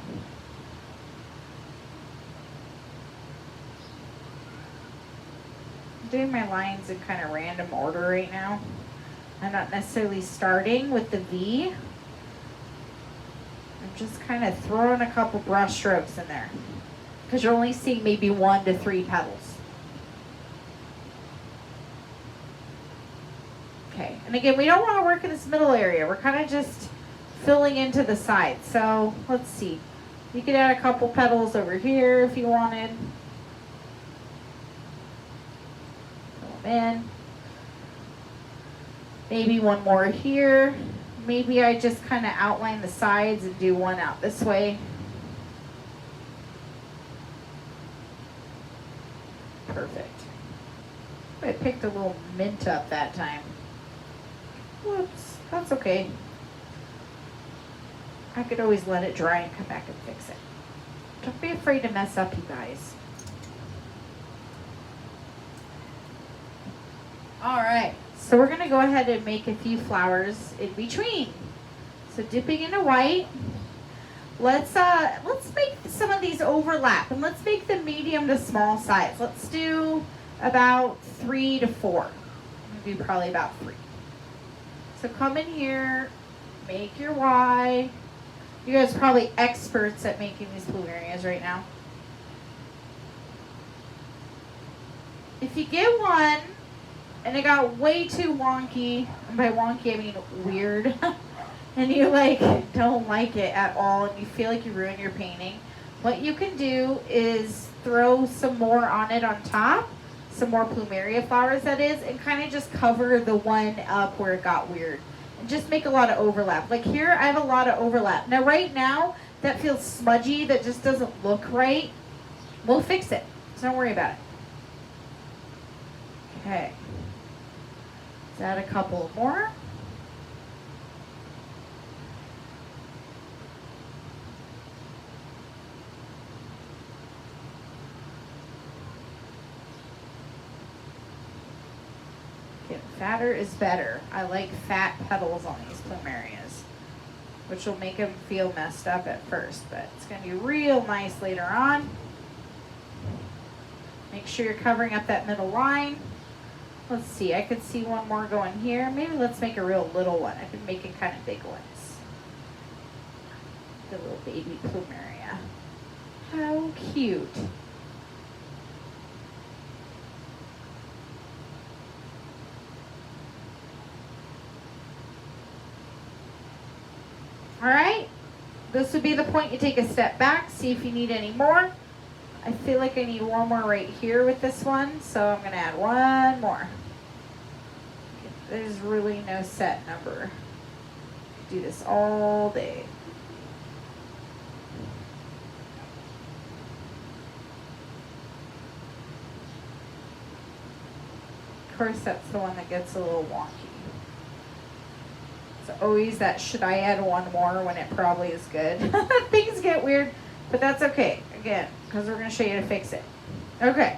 I'm doing my lines in kind of random order right now. I'm not necessarily starting with the V. I'm just kind of throwing a couple brush strokes in there because you're only seeing maybe 1 to 3 petals. Okay, and again, we don't want to work in this middle area. We're kind of just filling into the side. So let's see. You could add a couple petals over here if you wanted. Fill them in. Maybe one more here. Maybe I just kind of outline the sides and do one out this way. Perfect. I picked a little mint up that time. Whoops, that's okay. I could always let it dry and come back and fix it. Don't be afraid to mess up, you guys. All right, so we're gonna go ahead and make a few flowers in between. So dipping into white, let's make some of these overlap and let's make them medium to small size. Let's do about 3 to 4. I'm gonna do probably about 3. So come in here, make your Y. You guys are probably experts at making these Plumerias right now. If you get one and it got way too wonky, and by wonky I mean weird, and you like don't like it at all and you feel like you ruined your painting, what you can do is throw some more on it on top, some more Plumeria flowers that is, and kind of just cover the one up where it got weird. And just make a lot of overlap. Like here, I have a lot of overlap. Now right now, that feels smudgy, that just doesn't look right. We'll fix it, so don't worry about it. Okay. Let's add a couple more. Fatter is better. I like fat petals on these Plumerias, which will make them feel messed up at first, but it's going to be real nice later on. Make sure you're covering up that middle line. Let's see, I could see one more going here. Maybe let's make a real little one. I've been making kind of big ones. The little baby Plumeria. How cute. All right, this would be the point you take a step back, see if you need any more. I feel like I need one more right here with this one, so I'm gonna add one more. There's really no set number. Do this all day. Of course, that's the one that gets a little wonky. It's always that, should I add one more when it probably is good? Things get weird, but that's okay. Again, because we're going to show you how to fix it. Okay.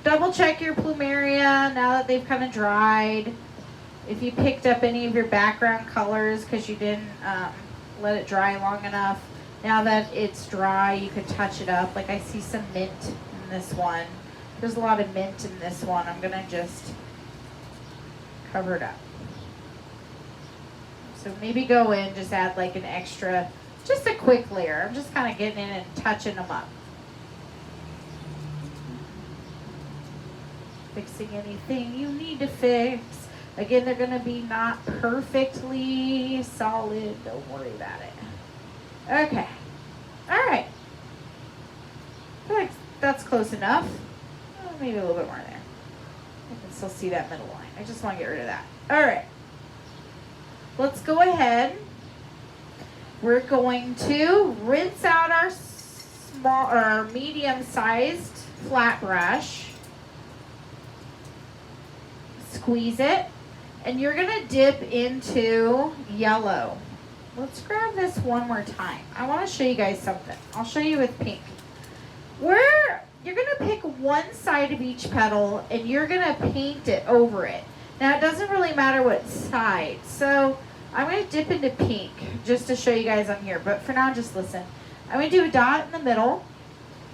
Double check your Plumeria now that they've kind of dried. If you picked up any of your background colors because you didn't let it dry long enough, now that it's dry, you can touch it up. Like I see some mint in this one. There's a lot of mint in this one. I'm going to just cover it up. So maybe go in, just add like an extra, just a quick layer. I'm just kind of getting in and touching them up. Fixing anything you need to fix. Again, they're going to be not perfectly solid. Don't worry about it. Okay. All right. I feel like that's close enough. Maybe a little bit more there. I can still see that middle line. I just want to get rid of that. All right. Let's go ahead. We're going to rinse out our small or medium-sized flat brush. Squeeze it, and you're gonna dip into yellow. Let's grab this one more time. I want to show you guys something. I'll show you with pink. You're gonna pick one side of each petal, and you're gonna paint it over it. Now it doesn't really matter what side, so I'm going to dip into pink just to show you guys on here, but for now just listen. I'm going to do a dot in the middle,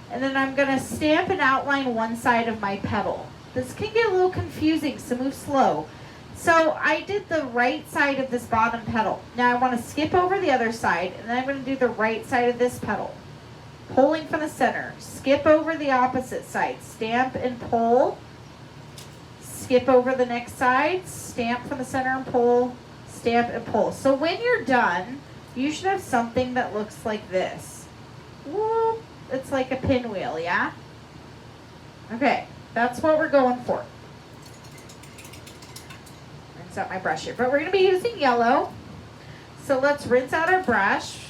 and then I'm going to stamp and outline one side of my petal. This can get a little confusing, so move slow. So I did the right side of this bottom petal. Now I want to skip over the other side, and then I'm going to do the right side of this petal. Pulling from the center, skip over the opposite side, stamp and pull, skip over the next side, stamp from the center and pull, stamp and pull. So when you're done, you should have something that looks like this. Whoop, it's like a pinwheel, yeah? Okay, that's what we're going for. Rinse out my brush here, but we're going to be using yellow. So let's rinse out our brush,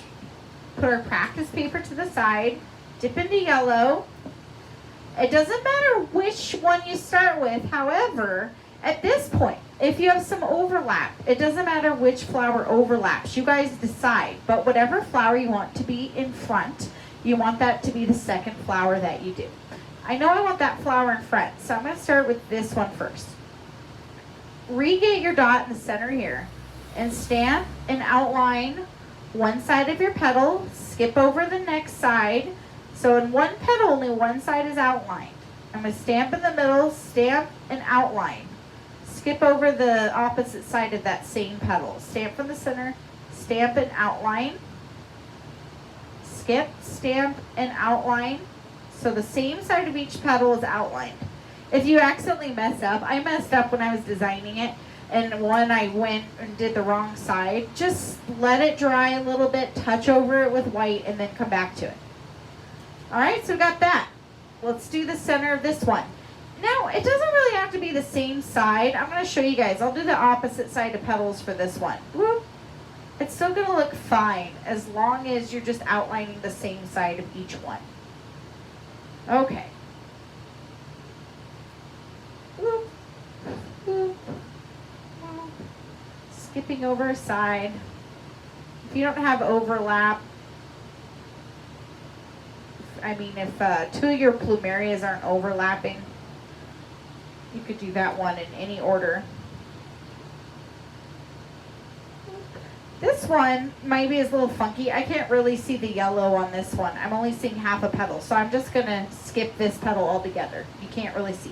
put our practice paper to the side, dip into yellow. It doesn't matter which one you start with, however, at this point, if you have some overlap, it doesn't matter which flower overlaps. You guys decide. But whatever flower you want to be in front, you want that to be the second flower that you do. I know I want that flower in front, so I'm going to start with this one first. Re-get your dot in the center here and stamp and outline one side of your petal. Skip over the next side. So in one petal, only one side is outlined. I'm going to stamp in the middle, stamp and outline. Skip over the opposite side of that same petal. Stamp from the center, stamp and outline. Skip, stamp, and outline. So the same side of each petal is outlined. If you accidentally mess up, I messed up when I was designing it. and one I went and did the wrong side. Just let it dry a little bit, touch over it with white, and then come back to it. All right, so we got that. Let's do the center of this one. Now, it doesn't really have to be the same side. I'm going to show you guys. I'll do the opposite side of petals for this one. Whoop. It's still going to look fine as long as you're just outlining the same side of each one. Okay. Whoop. Whoop. Whoop. Skipping over a side. If you don't have overlap, I mean, if two of your plumerias aren't overlapping, you could do that one in any order. This one maybe is a little funky. I can't really see the yellow on this one. I'm only seeing half a petal, so I'm just going to skip this petal altogether. You can't really see.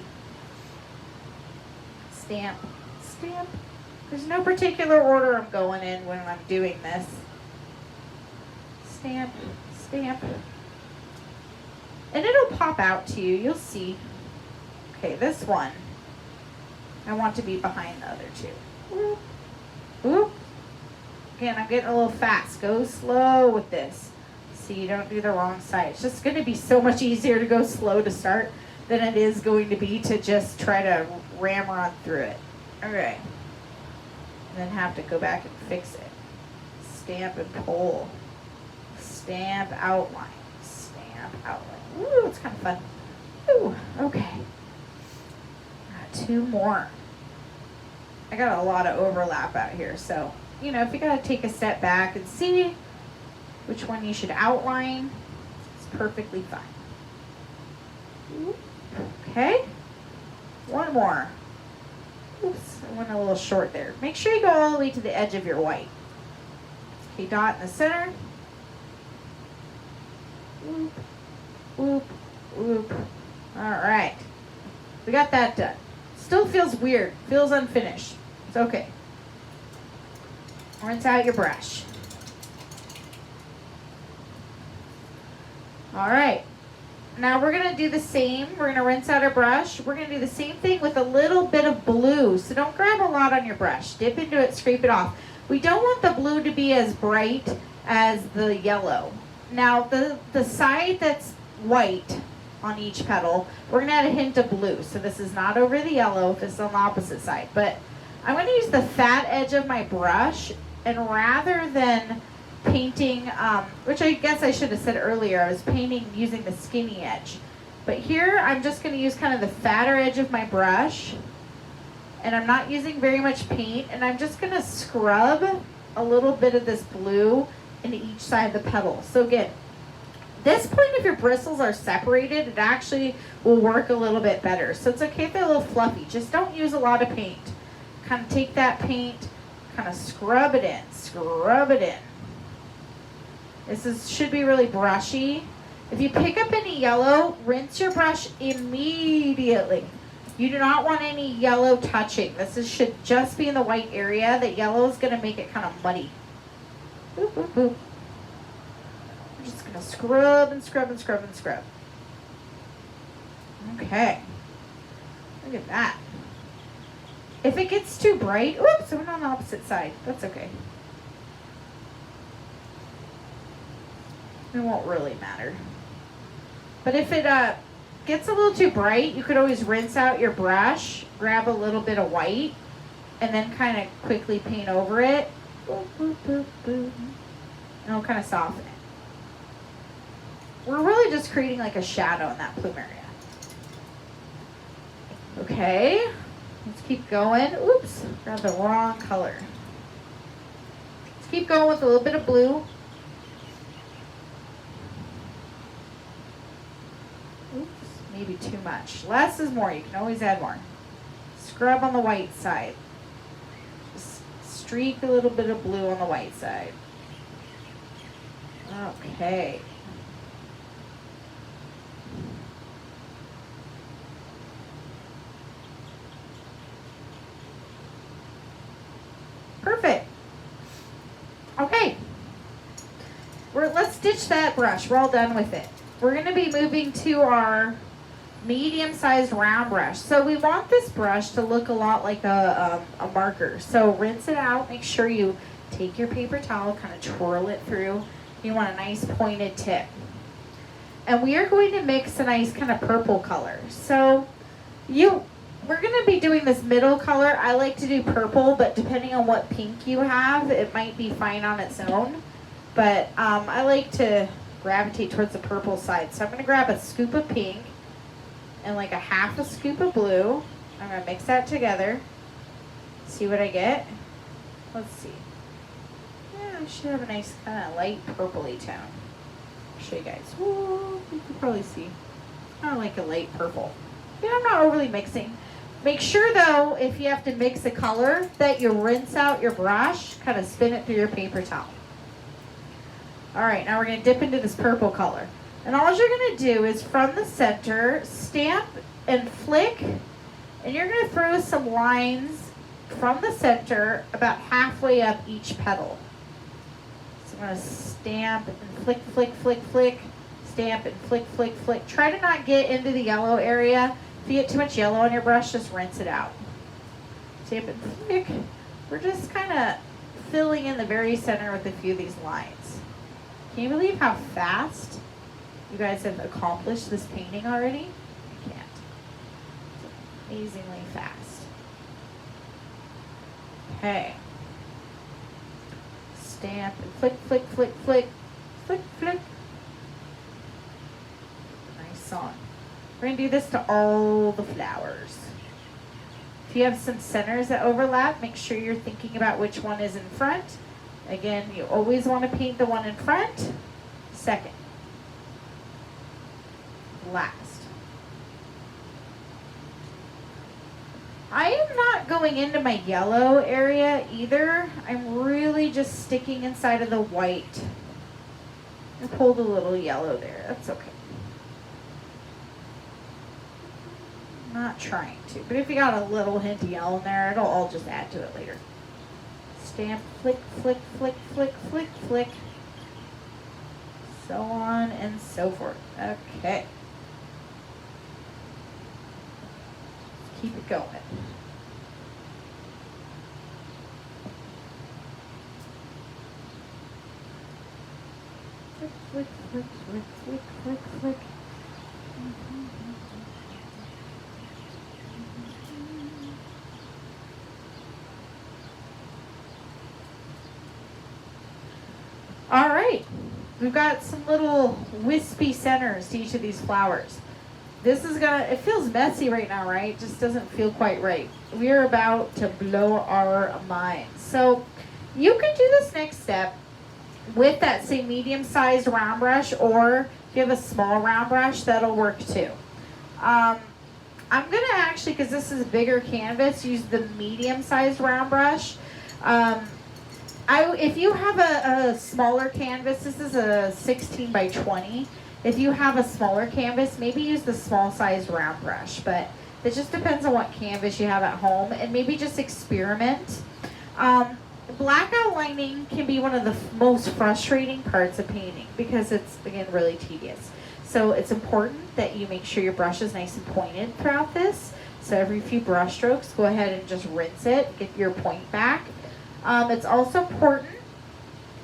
Stamp, stamp. There's no particular order I'm going in when I'm doing this. Stamp, stamp. And it'll pop out to you. You'll see. Okay, this one, I want to be behind the other two. Whoop, whoop. Again, I'm getting a little fast. Go slow with this so you don't do the wrong side. It's just going to be so much easier to go slow to start than it is going to be to just try to ram on through it. Okay. And then have to go back and fix it. Stamp and pull. Stamp outline. Stamp outline. Ooh, it's kind of fun. Ooh, okay. Got two more. I got a lot of overlap out here, so you know, if you got to take a step back and see which one you should outline, it's perfectly fine. Okay, one more. Oops, I went a little short there. Make sure you go all the way to the edge of your white. Okay, dot in the center. Whoop, whoop, whoop. All right, we got that done. Still feels weird, feels unfinished. It's okay. Rinse out your brush. All right. Now we're going to do the same. We're going to rinse out our brush. We're going to do the same thing with a little bit of blue. So don't grab a lot on your brush. Dip into it, scrape it off. We don't want the blue to be as bright as the yellow. Now the side that's white on each petal, we're going to add a hint of blue. So this is not over the yellow, this is on the opposite side. But I'm going to use the fat edge of my brush, and rather than painting, which I guess I should have said earlier, I was painting using the skinny edge. But here I'm just going to use kind of the fatter edge of my brush, and I'm not using very much paint, and I'm just going to scrub a little bit of this blue into each side of the petal. So again, this point, if your bristles are separated, it actually will work a little bit better. So it's okay if they're a little fluffy. Just don't use a lot of paint. Kind of take that paint, kind of scrub it in, scrub it in. This should be really brushy. If you pick up any yellow, rinse your brush immediately. You do not want any yellow touching. Should just be in the white area. The yellow is going to make it kind of muddy. Boop, boop, boop. I'm just going to scrub and scrub and scrub and scrub. Okay. Look at that. If it gets too bright, oops, I went on the opposite side. That's okay. It won't really matter. But if it gets a little too bright, you could always rinse out your brush, grab a little bit of white, and then kind of quickly paint over it. Boop, boop, boop, boop. And it'll kind of soften it. We're really just creating like a shadow in that plumeria. Okay. Let's keep going. Oops, grabbed the wrong color. Let's keep going with a little bit of blue. Oops, maybe too much. Less is more. You can always add more. Scrub on the white side. Just streak a little bit of blue on the white side. Okay. Perfect. Okay. Let's ditch that brush. We're all done with it. We're going to be moving to our medium-sized round brush. So we want this brush to look a lot like a marker. So rinse it out. Make sure you take your paper towel, kind of twirl it through. You want a nice pointed tip. And we are going to mix a nice kind of purple color. So we're going to be doing this middle color. I like to do purple, but depending on what pink you have, it might be fine on its own. But I like to gravitate towards the purple side. So I'm going to grab a scoop of pink and like a half a scoop of blue. I'm going to mix that together. See what I get? Let's see. Yeah, I should have a nice kind of light purpley tone. I'll show you guys. Whoa, you can probably see. I like a light purple. Yeah, I'm not overly mixing. Make sure though, if you have to mix a color, that you rinse out your brush, kind of spin it through your paper towel. All right, now we're going to dip into this purple color. And all you're going to do is from the center, stamp and flick, and you're going to throw some lines from the center about halfway up each petal. So I'm going to stamp and flick, flick, flick, flick, stamp and flick, flick, flick. Try to not get into the yellow area. If you get too much yellow on your brush, just rinse it out. Stamp and flick. We're just kind of filling in the very center with a few of these lines. Can you believe how fast you guys have accomplished this painting already? I can't. It's amazingly fast. Okay. Stamp and flick, flick, flick, flick, flick, flick. Nice song. We're going to do this to all the flowers. If you have some centers that overlap, make sure you're thinking about which one is in front. Again, you always want to paint the one in front, second, last. I am not going into my yellow area either. I'm really just sticking inside of the white. I pulled a little yellow there. That's okay. Not trying to, but if you got a little hint of yellow in there, it'll all just add to it later. Stamp, flick, flick, flick, flick, flick, flick. So on and so forth. Okay. Keep it going. Flick, flick, flick, flick, flick, flick, flick. All right, we've got some little wispy centers to each of these flowers. This is it feels messy right now, right? Just doesn't feel quite right. We are about to blow our minds. So you can do this next step with that same medium-sized round brush, or if you have a small round brush, that'll work too. I'm gonna actually, because this is a bigger canvas, use the medium-sized round brush. If you have a smaller canvas, this is a 16 by 20. If you have a smaller canvas, maybe use the small sized round brush, but it just depends on what canvas you have at home, and maybe just experiment. Black outlining can be one of the most frustrating parts of painting because it's, again, really tedious. So it's important that you make sure your brush is nice and pointed throughout this. So every few brush strokes, go ahead and just rinse it, get your point back. It's also important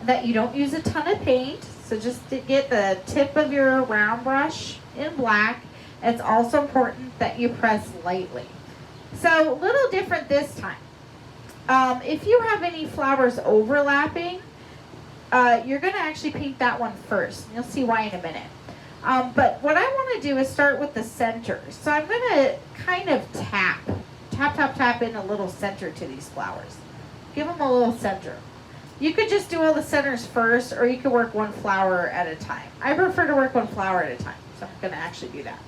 that you don't use a ton of paint, so just to get the tip of your round brush in black. It's also important that you press lightly. So a little different this time. If you have any flowers overlapping, you're going to actually paint that one first. You'll see why in a minute. But what I want to do is start with the center. So I'm going to kind of tap in a little center to these flowers. Give them a little center. You could just do all the centers first, or you could work one flower at a time. I prefer to work one flower at a time, so I'm going to actually do that.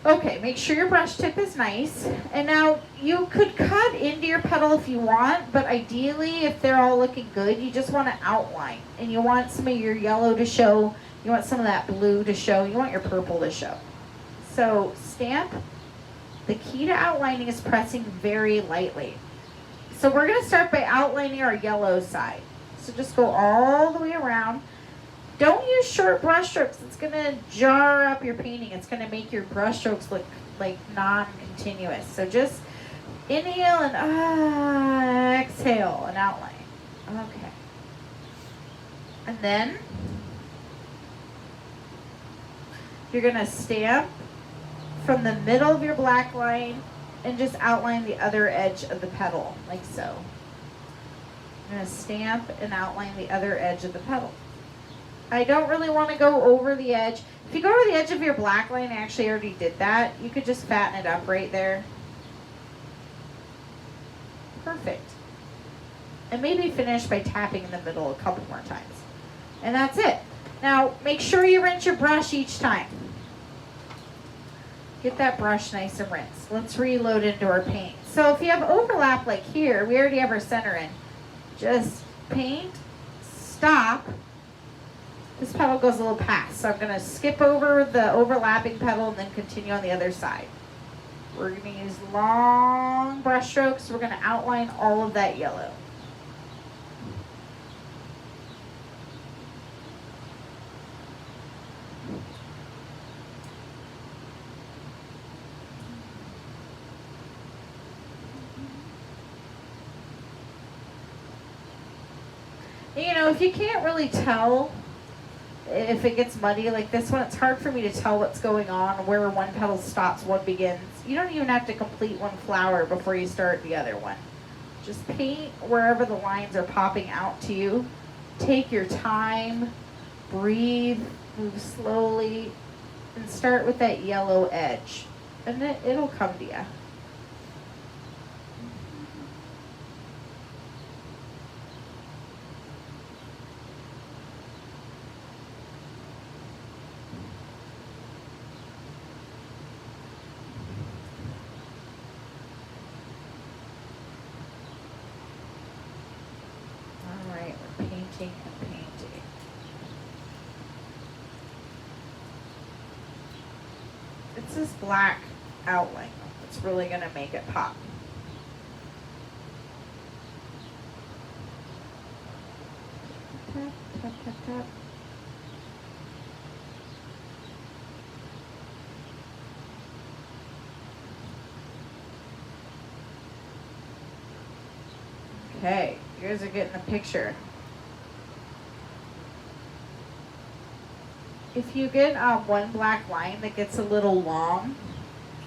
Okay, make sure your brush tip is nice. And now you could cut into your petal if you want, but ideally, if they're all looking good, you just want to outline. And you want some of your yellow to show, you want some of that blue to show, you want your purple to show. So stamp. The key to outlining is pressing very lightly. So we're going to start by outlining our yellow side. So just go all the way around. Don't use short brush strokes. It's going to jar up your painting. It's going to make your brush strokes look like non-continuous. So just inhale and exhale and outline. Okay. And then you're going to stamp from the middle of your black line and just outline the other edge of the petal, like so. I'm going to stamp and outline the other edge of the petal. I don't really want to go over the edge. If you go over the edge of your black line, I actually already did that. You could just fatten it up right there. Perfect. And maybe finish by tapping in the middle a couple more times. And that's it. Now, make sure you rinse your brush each time. Get that brush nice and rinsed. Let's reload into our paint. So if you have overlap like here, we already have our center in. Just paint, stop. This petal goes a little past, so I'm going to skip over the overlapping petal and then continue on the other side. We're going to use long brush strokes. We're going to outline all of that yellow. You know, if you can't really tell if it gets muddy like this one, it's hard for me to tell what's going on, where one petal stops, one begins. You don't even have to complete one flower before you start the other one. Just paint wherever the lines are popping out to you. Take your time, breathe, move slowly, and start with that yellow edge. And it'll come to you. And painting. It's this black outline that's really going to make it pop. Tap, tap, tap, tap. Okay, you guys are getting the picture. If you get one black line that gets a little long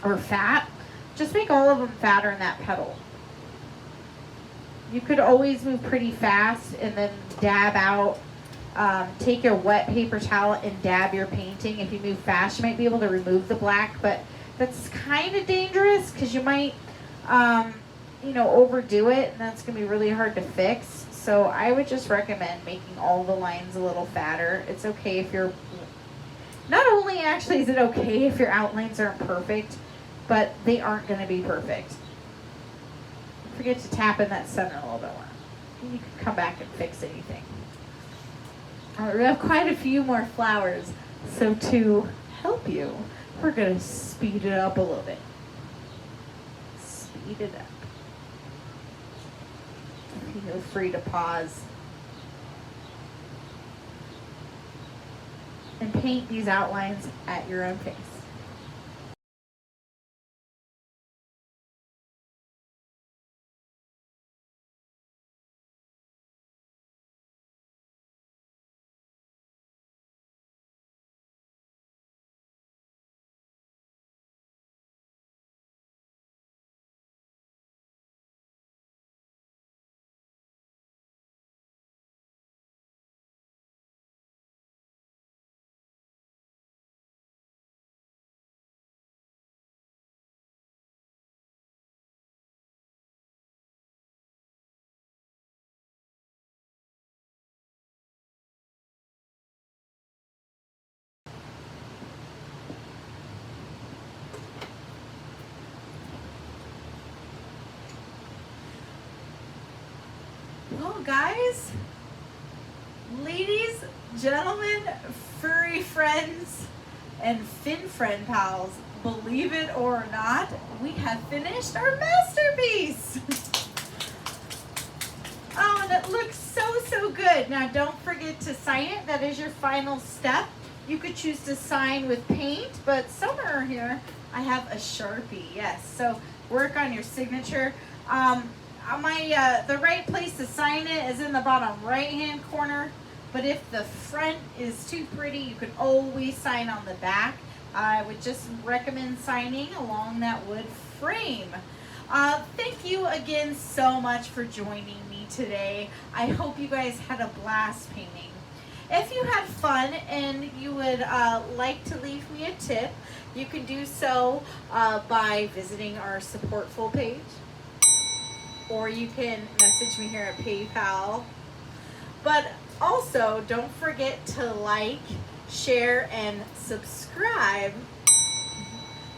or fat, just make all of them fatter in that petal. You could always move pretty fast and then dab out. Take your wet paper towel and dab your painting. If you move fast, you might be able to remove the black, but that's kind of dangerous because you might, overdo it, and that's going to be really hard to fix. So I would just recommend making all the lines a little fatter. It's okay if you're... Not only actually is it okay if your outlines aren't perfect, but they aren't going to be perfect. Don't forget to tap in that center a little bit more. And you can come back and fix anything. All right, we have quite a few more flowers. So to help you, we're going to speed it up a little bit. Speed it up. Feel free to pause. And paint these outlines at your own pace. Well, guys, ladies, gentlemen, furry friends, and fin friend pals, believe it or not, we have finished our masterpiece. Oh, and it looks so Oh, good. Now don't forget to sign it. That is your final step. You could choose to sign with paint, but somewhere here I have a Sharpie. Yes, so work on your signature. The right place to sign it is in the bottom right-hand corner, but if the front is too pretty, you can always sign on the back. I would just recommend signing along that wood frame. Thank you again so much for joining me today. I hope you guys had a blast painting. If you had fun and you would like to leave me a tip, you can do so by visiting our Supportful page, or you can message me here at PayPal. But also, don't forget to like, share, and subscribe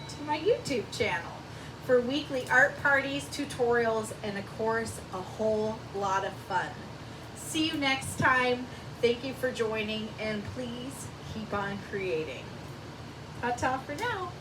to my YouTube channel for weekly art parties, tutorials, and of course, a whole lot of fun. See you next time. Thank you for joining, and please keep on creating. Ta-ta for now.